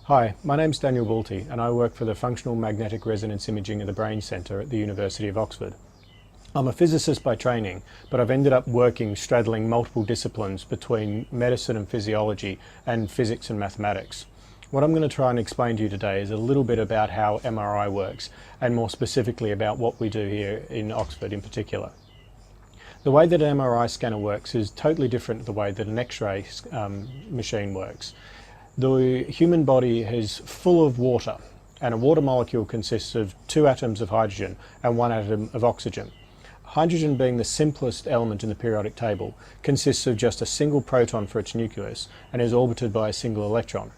Hi, my name's Daniel Balti and I work for the Functional Magnetic Resonance Imaging of the Brain Centre at the University of Oxford. I'm a physicist by training, but I've ended up working straddling multiple disciplines between medicine and physiology and physics and mathematics. What I'm going to try and explain to you today is a little bit about how MRI works, and more specifically about what we do here in Oxford in particular. The way that an MRI scanner works is totally different to the way that an X-ray machine works. The human body is full of water, and a water molecule consists of two atoms of hydrogen and one atom of oxygen. Hydrogen, being the simplest element in the periodic table, consists of just a single proton for its nucleus and is orbited by a single electron.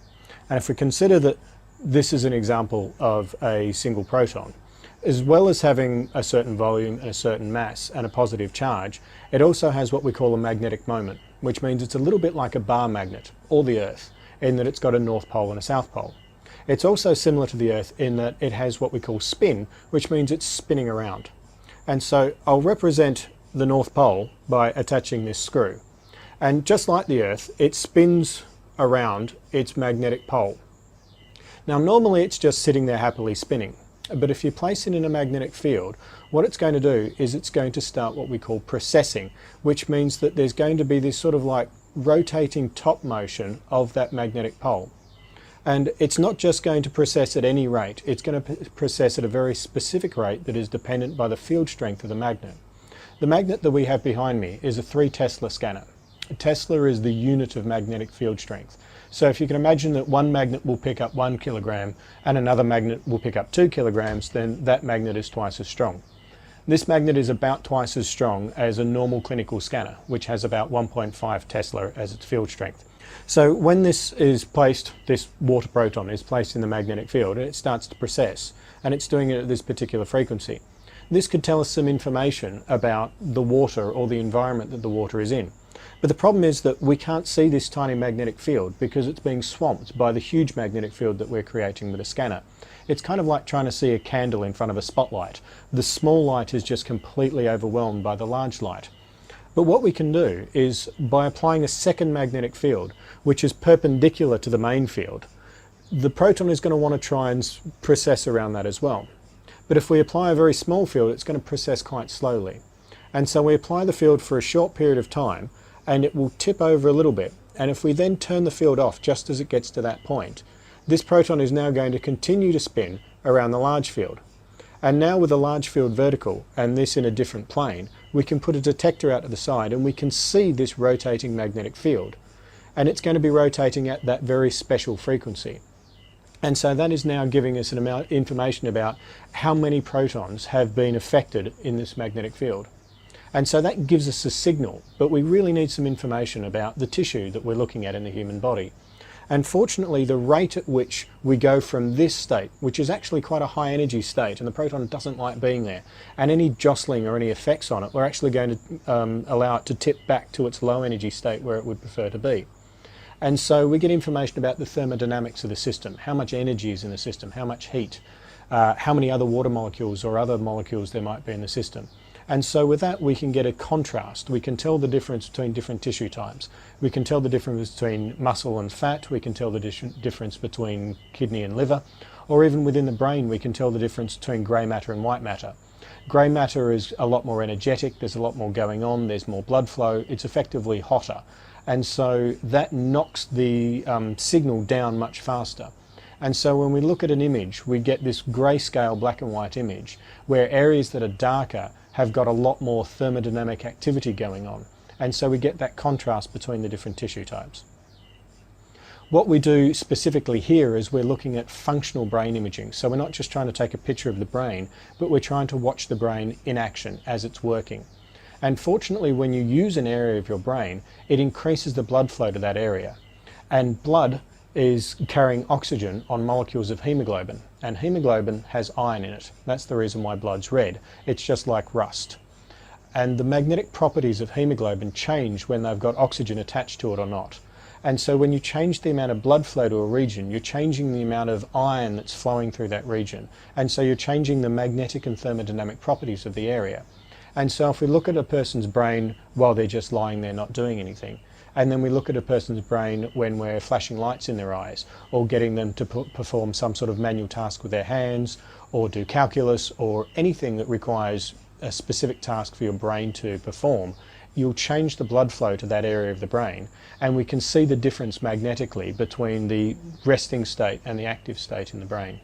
And if we consider that this is an example of a single proton, as well as having a certain volume and a certain mass and a positive charge, it also has what we call a magnetic moment, which means it's a little bit like a bar magnet, or the Earth, in that it's got a north pole and a south pole. It's also similar to the Earth in that it has what we call spin, which means it's spinning around. And so I'll represent the North Pole by attaching this screw. And just like the Earth, it spins around its magnetic pole. Now normally it's just sitting there happily spinning. But if you place it in a magnetic field, what it's going to do is it's going to start what we call precessing, which means that there's going to be this sort of like rotating top motion of that magnetic pole. And it's not just going to precess at any rate, it's going to precess at a very specific rate that is dependent by the field strength of the magnet. The magnet that we have behind me is a 3 Tesla scanner. A Tesla is the unit of magnetic field strength. So if you can imagine that one magnet will pick up 1 kilogram and another magnet will pick up 2 kilograms, then that magnet is twice as strong. This magnet is about twice as strong as a normal clinical scanner, which has about 1.5 Tesla as its field strength. So when this is placed, this water proton is placed in the magnetic field, and it starts to precess, and it's doing it at this particular frequency. This could tell us some information about the water or the environment that the water is in. But the problem is that we can't see this tiny magnetic field because it's being swamped by the huge magnetic field that we're creating with a scanner. It's kind of like trying to see a candle in front of a spotlight. The small light is just completely overwhelmed by the large light. But what we can do is, by applying a second magnetic field, which is perpendicular to the main field, the proton is going to want to try and precess around that as well. But if we apply a very small field, it's going to precess quite slowly. And so we apply the field for a short period of time, and it will tip over a little bit. And if we then turn the field off just as it gets to that point, this proton is now going to continue to spin around the large field. And now with the large field vertical and this in a different plane, we can put a detector out to the side and we can see this rotating magnetic field. And it's going to be rotating at that very special frequency. And so that is now giving us an amount of information about how many protons have been affected in this magnetic field. And so that gives us a signal, but we really need some information about the tissue that we're looking at in the human body. And fortunately, the rate at which we go from this state, which is actually quite a high energy state, and the proton doesn't like being there, and any jostling or any effects on it, we're actually going to allow it to tip back to its low energy state where it would prefer to be. And so we get information about the thermodynamics of the system, how much energy is in the system, how much heat, how many other water molecules or other molecules there might be in the system. And so with that we can get a contrast. We can tell the difference between different tissue types. We can tell the difference between muscle and fat. We can tell the difference between kidney and liver. Or even within the brain we can tell the difference between grey matter and white matter. Grey matter is a lot more energetic, there's a lot more going on, there's more blood flow, it's effectively hotter. And so that knocks the signal down much faster. And so when we look at an image, we get this grayscale black and white image where areas that are darker have got a lot more thermodynamic activity going on. And so we get that contrast between the different tissue types. What we do specifically here is we're looking at functional brain imaging. So we're not just trying to take a picture of the brain, but we're trying to watch the brain in action as it's working. And fortunately, when you use an area of your brain, it increases the blood flow to that area. And blood is carrying oxygen on molecules of hemoglobin, and hemoglobin has iron in it. That's the reason why blood's red. It's just like rust. And the magnetic properties of hemoglobin change when they've got oxygen attached to it or not. And so when you change the amount of blood flow to a region, you're changing the amount of iron that's flowing through that region. And so you're changing the magnetic and thermodynamic properties of the area. And so if we look at a person's brain while they're just lying there not doing anything, and then we look at a person's brain when we're flashing lights in their eyes or getting them to perform some sort of manual task with their hands or do calculus or anything that requires a specific task for your brain to perform, you'll change the blood flow to that area of the brain, and we can see the difference magnetically between the resting state and the active state in the brain.